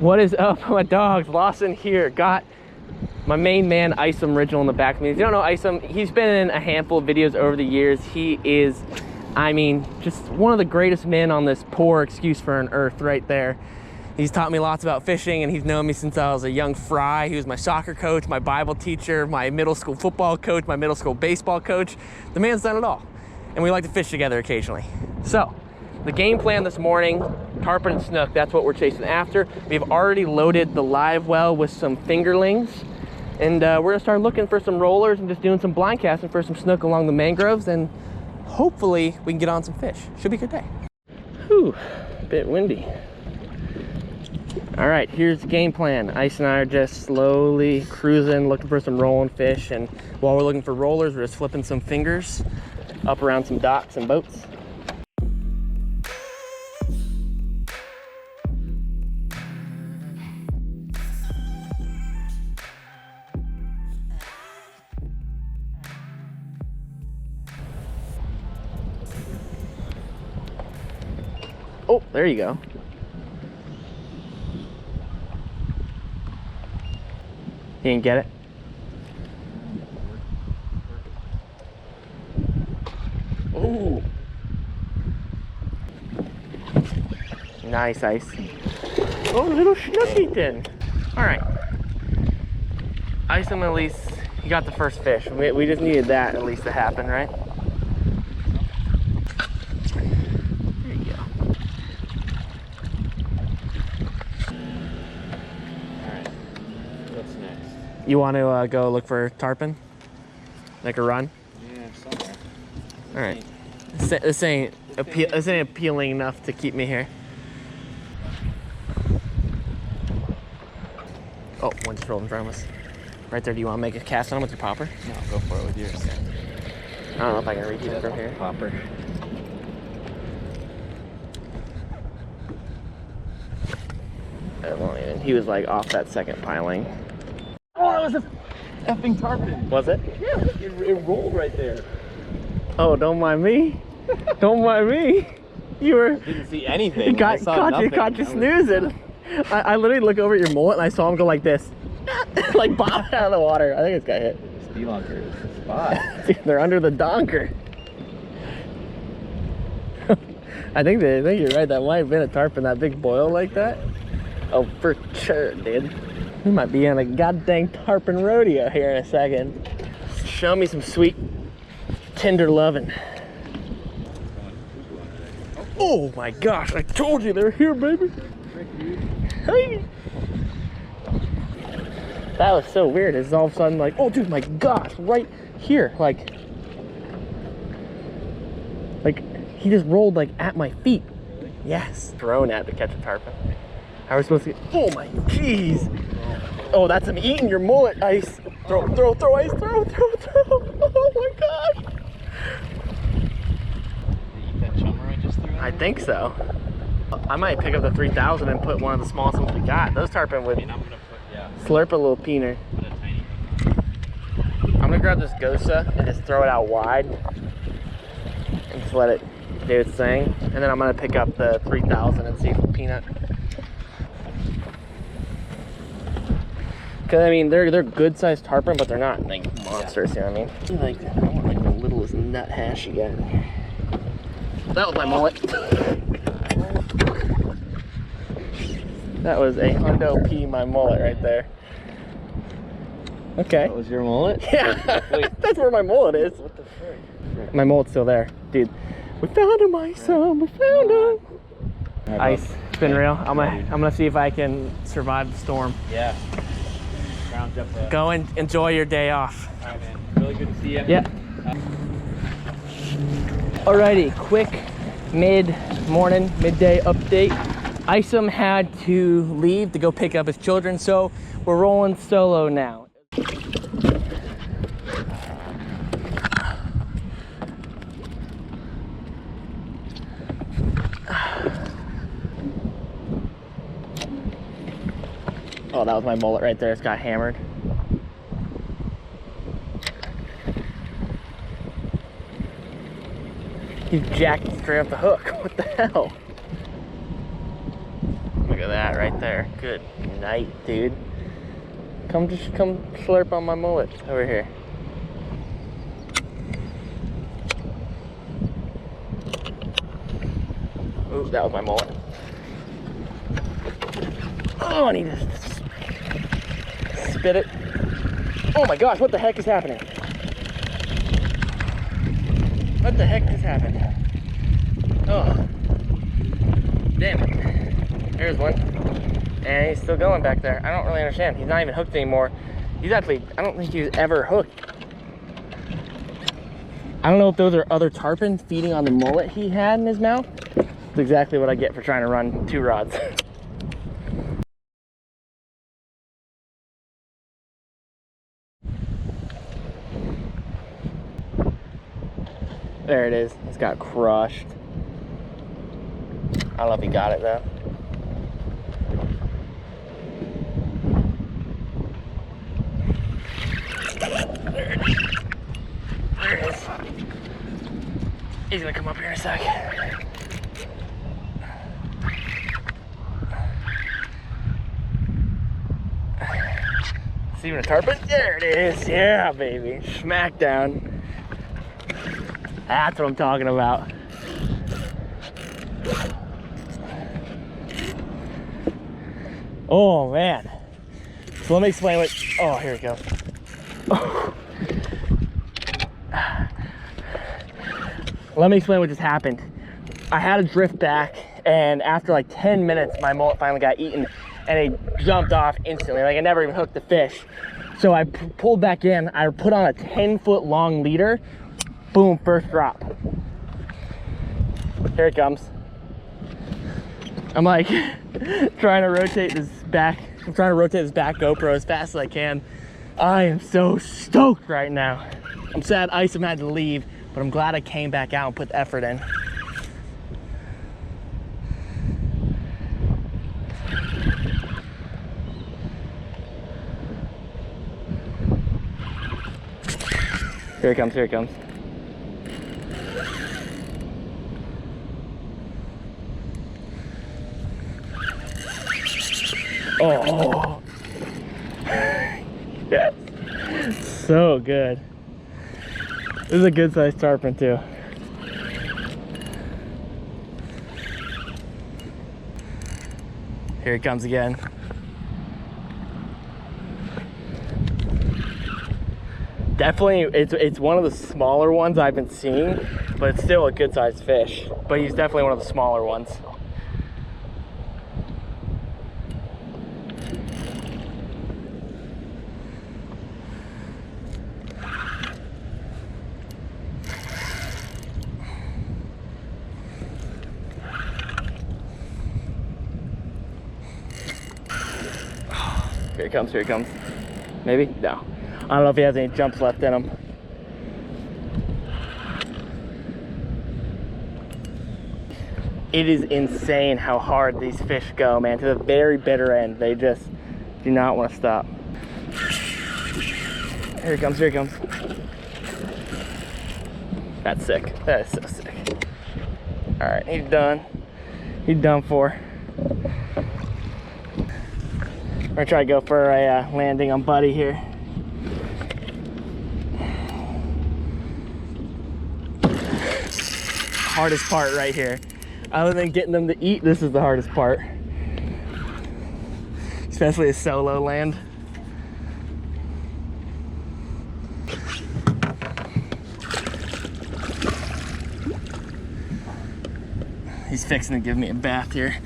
What is up, my dogs? Lawson here. Got my main man, Isom Original, in the back of me. If you don't know Isom, he's been in a handful of videos over the years. He is, I mean, just one of the greatest men on this poor excuse for an earth right there. He's taught me lots about fishing, and he's known me since I was a young fry. He was my soccer coach, my Bible teacher, my middle school football coach, my middle school baseball coach. The man's done it all. And we like to fish together occasionally. So, the game plan this morning, tarpon and snook, that's what we're chasing after. We've already loaded the live well with some fingerlings. And we're gonna start looking for some rollers and just doing some blind casting for some snook along the mangroves, and hopefully we can get on some fish. Should be a good day. Whew, a bit windy. All right, here's the game plan. Ice and I are just slowly cruising, looking for some rolling fish. And while we're looking for rollers, we're just flipping some fingers up around some docks and boats. Oh, there you go. You didn't get it? Ooh. Nice ice. Oh, little snooky then. All right. Isom, at least, he got the first fish. We just needed that at least to happen, right? You want to go look for tarpon? Make a run? Yeah, somewhere. All right. This ain't appealing enough to keep me here. Oh, one just rolled in front of us. Right there. Do you want to make a cast on him with your popper? No, go for it with yours. I don't know if I can reach it from here. Popper. I won't even. He was like off that second piling. Oh, it was a effing tarpon. Was it? Yeah, it rolled right there. Oh, don't mind me. Don't mind me. You were. Didn't see anything. Caught you snoozing. I literally look over at your mullet and I saw him go like this, like bob out of the water. I think it's got hit. Spelunker is the spot. They're under the donker. I think you're right. That might have been a tarpon. That big boil like that. Oh, for sure, dude. We might be on a goddamn tarpon rodeo here in a second. Show me some sweet, tender loving. Oh my gosh, I told you they're here, baby. Hey. That was so weird. It's all of a sudden like, oh dude, my gosh, right here. Like he just rolled like at my feet. Yes. Thrown at to catch a tarpon. How are we supposed to get, oh my jeez. Oh, that's him eating your mullet, Ice. Throw, Ice, throw. Oh my gosh. Did you eat that chummer I just threw? I think so. I might pick up the 3000 and put one of the smallest ones we got. Those tarpon would slurp a little peener. I'm gonna grab this Gosa and just throw it out wide and just let it do its thing. And then I'm gonna pick up the 3000 and see if it'll peanut. Cause I mean they're good sized tarpon, but they're not like monsters. You know what I mean? Like I want like the littlest nut hash you got. That was my mullet. That was a hundo P my mullet right there. Okay. That was your mullet? Yeah. That's where my mullet is. What the frick? My mullet's still there, dude. We found him, Isom. We found him. Ice. It's been real. I'm gonna see if I can survive the storm. Yeah. Go and enjoy your day off. All right, man. Really good to see you. Yeah. Alrighty, quick mid-morning, midday update. Isom had to leave to go pick up his children, so we're rolling solo now. Oh, that was my mullet right there. It's got hammered. He's jacked straight off the hook. What the hell? Look at that right there. Good night, dude. Just come slurp on my mullet over here. Ooh, that was my mullet. Oh, I need to spit it. Oh my gosh, what the heck is happening? What the heck just happened? Oh, damn it. There's one. And he's still going back there. I don't really understand. He's not even hooked anymore. He's actually, I don't think he's ever hooked. I don't know if those are other tarpon feeding on the mullet he had in his mouth. That's exactly what I get for trying to run 2 rods. There it is. It's got crushed. I don't know if he got it though. There it is. He's gonna come up here in a sec. See a tarpon? There it is. Yeah, baby. Smack down. That's what I'm talking about. Oh man. So let me explain what, oh, here we go. Let me explain what just happened. I had to drift back, and after like 10 minutes, my mullet finally got eaten, and it jumped off instantly. Like I never even hooked the fish. So I pulled back in, I put on a 10-foot long leader, boom, first drop. Here it comes. I'm like trying to rotate this back. I'm trying to rotate this back GoPro as fast as I can. I am so stoked right now. I'm sad Isom had to leave, but I'm glad I came back out and put the effort in. Here it comes, here it comes. Oh, yes, so good. This is a good sized tarpon too. Here it comes again. Definitely, it's one of the smaller ones I've been seeing, but it's still a good sized fish. But he's definitely one of the smaller ones. Here it comes, here it comes. Maybe? No. I don't know if he has any jumps left in him. It is insane how hard these fish go, man. To the very bitter end. They just do not want to stop. Here it comes, here it comes. That's sick. That is so sick. Alright, he's done. He's done for. We're gonna try to go for a landing on Buddy here. Hardest part right here. Other than getting them to eat, this is the hardest part. Especially a solo land. He's fixing to give me a bath here.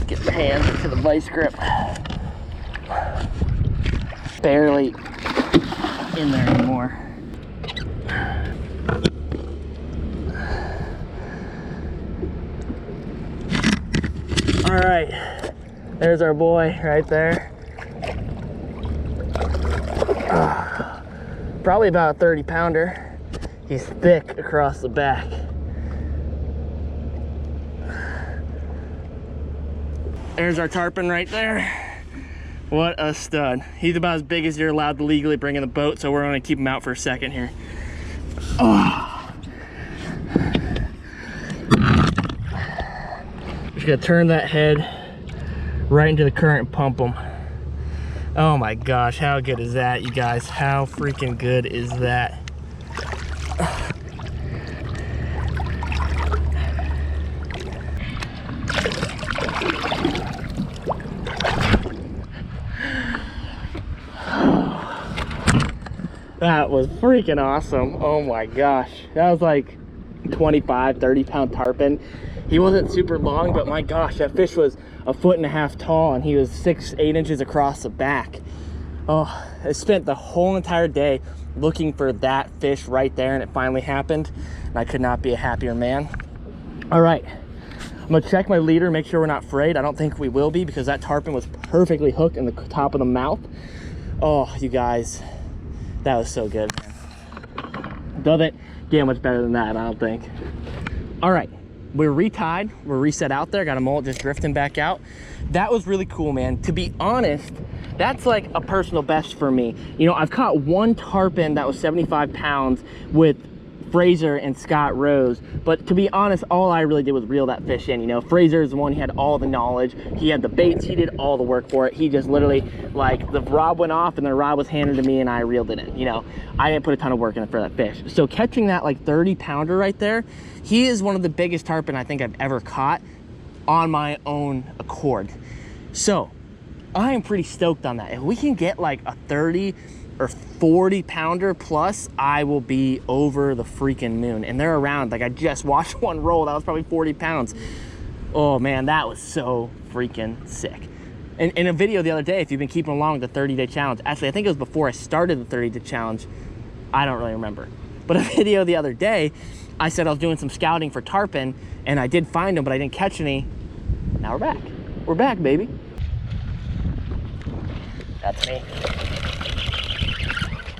Get my hand into the vice grip. Barely in there anymore. All right, there's our boy right there. Probably about a 30 pounder. He's thick across the back. There's our tarpon right there. What a stud. He's about as big as you're allowed to legally bring in the boat, so we're gonna keep him out for a second here. Oh, just gonna turn that head right into the current and pump them. Oh my gosh, how good is that, you guys? How freaking good is that? That was freaking awesome. Oh my gosh. That was like 25, 30-pound tarpon. He wasn't super long, but my gosh, that fish was 1.5 feet tall and he was 6, 8 inches across the back. Oh, I spent the whole entire day looking for that fish right there, and it finally happened. And I could not be a happier man. All right, I'm gonna check my leader, make sure we're not frayed. I don't think we will be, because that tarpon was perfectly hooked in the top of the mouth. Oh, you guys, that was so good, man. Doesn't get much better than that, I don't think. All right, we're retied, we're reset out there, got a mullet just drifting back out. That was really cool, man. To be honest, that's like a personal best for me. You know, I've caught one tarpon that was 75 pounds with Fraser and Scott Rose, but to be honest, all I really did was reel that fish in. You know, Fraser is the one, he had all the knowledge, he had the baits, he did all the work for it. He just literally, like, the rod went off and the rod was handed to me and I reeled it in. You know, I didn't put a ton of work in it for that fish. So catching that like 30-pounder right there, he is one of the biggest tarpon I think I've ever caught on my own accord. So I am pretty stoked on that. If we can get like a 30 or 40-pounder plus, I will be over the freaking moon. And they're around, like I just watched one roll, that was probably 40 pounds. Oh man, that was so freaking sick. And in a video the other day, if you've been keeping along with the 30-day challenge, actually I think it was before I started the 30-day challenge, I don't really remember. But a video the other day, I said I was doing some scouting for tarpon, and I did find them, but I didn't catch any. Now we're back. We're back, baby. That's me.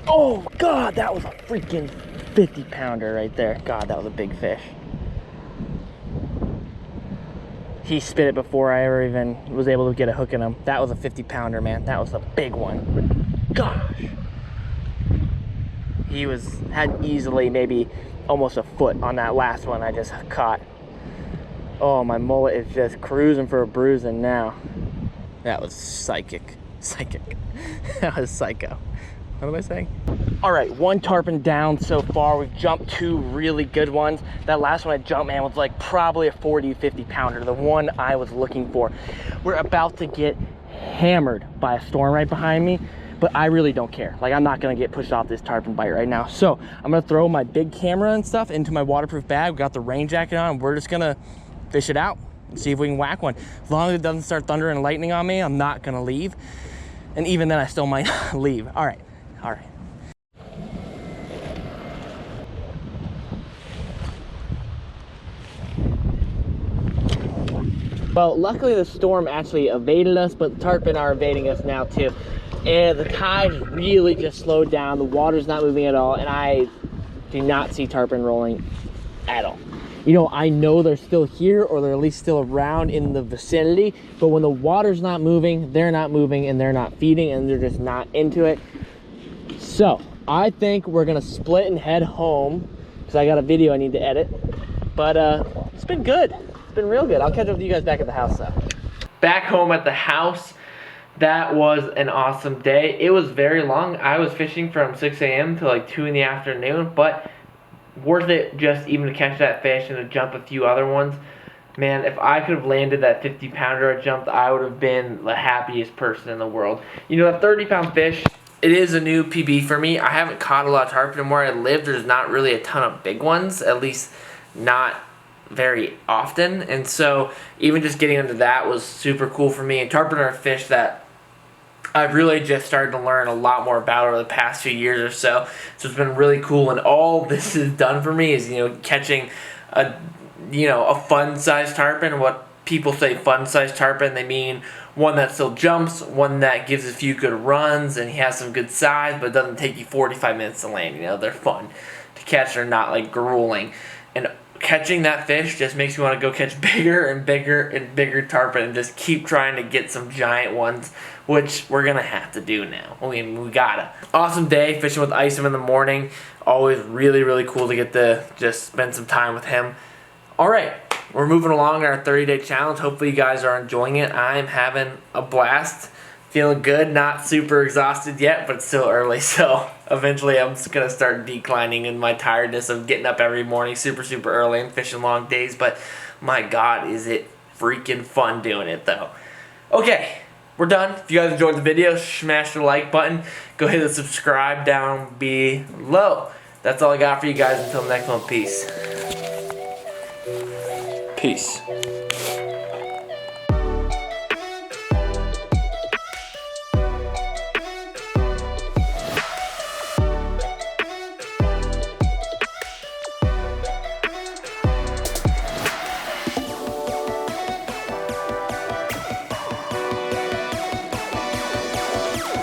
Oh God, that was a freaking 50-pounder right there. God, that was a big fish. He spit it before I ever even was able to get a hook in him. That was a 50-pounder, man. That was a big one. Gosh. He had easily maybe almost a foot on that last one I just caught. Oh, my mullet is just cruising for a bruising now. That was psychic. That was psycho. What am I saying? All right, one tarpon down so far. We've jumped 2 really good ones. That last one I jumped, man, was like probably a 40, 50-pounder, the one I was looking for. We're about to get hammered by a storm right behind me, but I really don't care. Like, I'm not gonna get pushed off this tarpon bite right now. So I'm gonna throw my big camera and stuff into my waterproof bag. We got the rain jacket on, and we're just gonna fish it out and see if we can whack one. As long as it doesn't start thundering and lightning on me, I'm not gonna leave. And even then, I still might leave. All right. Well, luckily the storm actually evaded us, but the tarpon are evading us now too. And the tide really just slowed down. The water's not moving at all, and I do not see tarpon rolling at all. You know, I know they're still here, or they're at least still around in the vicinity, but when the water's not moving, they're not moving, and they're not feeding, and they're just not into it. So I think we're gonna split and head home, because I got a video I need to edit. But it's been good. It's been real good. I'll catch up with you guys back at the house though. Back home at the house, that was an awesome day. It was very long. I was fishing from 6 a.m. to like 2 in the afternoon, but worth it just even to catch that fish and to jump a few other ones. Man, if I could have landed that 50-pounder I jumped, I would have been the happiest person in the world. You know, that 30-pound fish, it is a new PB for me. I haven't caught a lot of tarpon, and where I live, there's not really a ton of big ones, at least not very often. And so even just getting into that was super cool for me. And tarpon are a fish that I've really just started to learn a lot more about over the past few years or so. So it's been really cool, and all this has done for me is, you know, catching a fun-sized tarpon. What people say fun-sized tarpon, they mean one that still jumps, one that gives a few good runs, and he has some good size, but doesn't take you 45 minutes to land. You know, they're fun to catch. They're not like grueling. And catching that fish just makes me want to go catch bigger and bigger and bigger tarpon and just keep trying to get some giant ones, which we're going to have to do now. I mean, we gotta. Awesome day fishing with Isom in the morning. Always really, really cool to get to just spend some time with him. All right, we're moving along in our 30-day challenge. Hopefully you guys are enjoying it. I'm having a blast. Feeling good, not super exhausted yet, but it's still early, so eventually I'm just gonna start declining in my tiredness of getting up every morning super early and fishing long days. But my God, is it freaking fun doing it though. Okay, we're done. If you guys enjoyed the video, smash the like button. Go hit the subscribe down below. That's all I got for you guys. Until the next one, peace. Peace.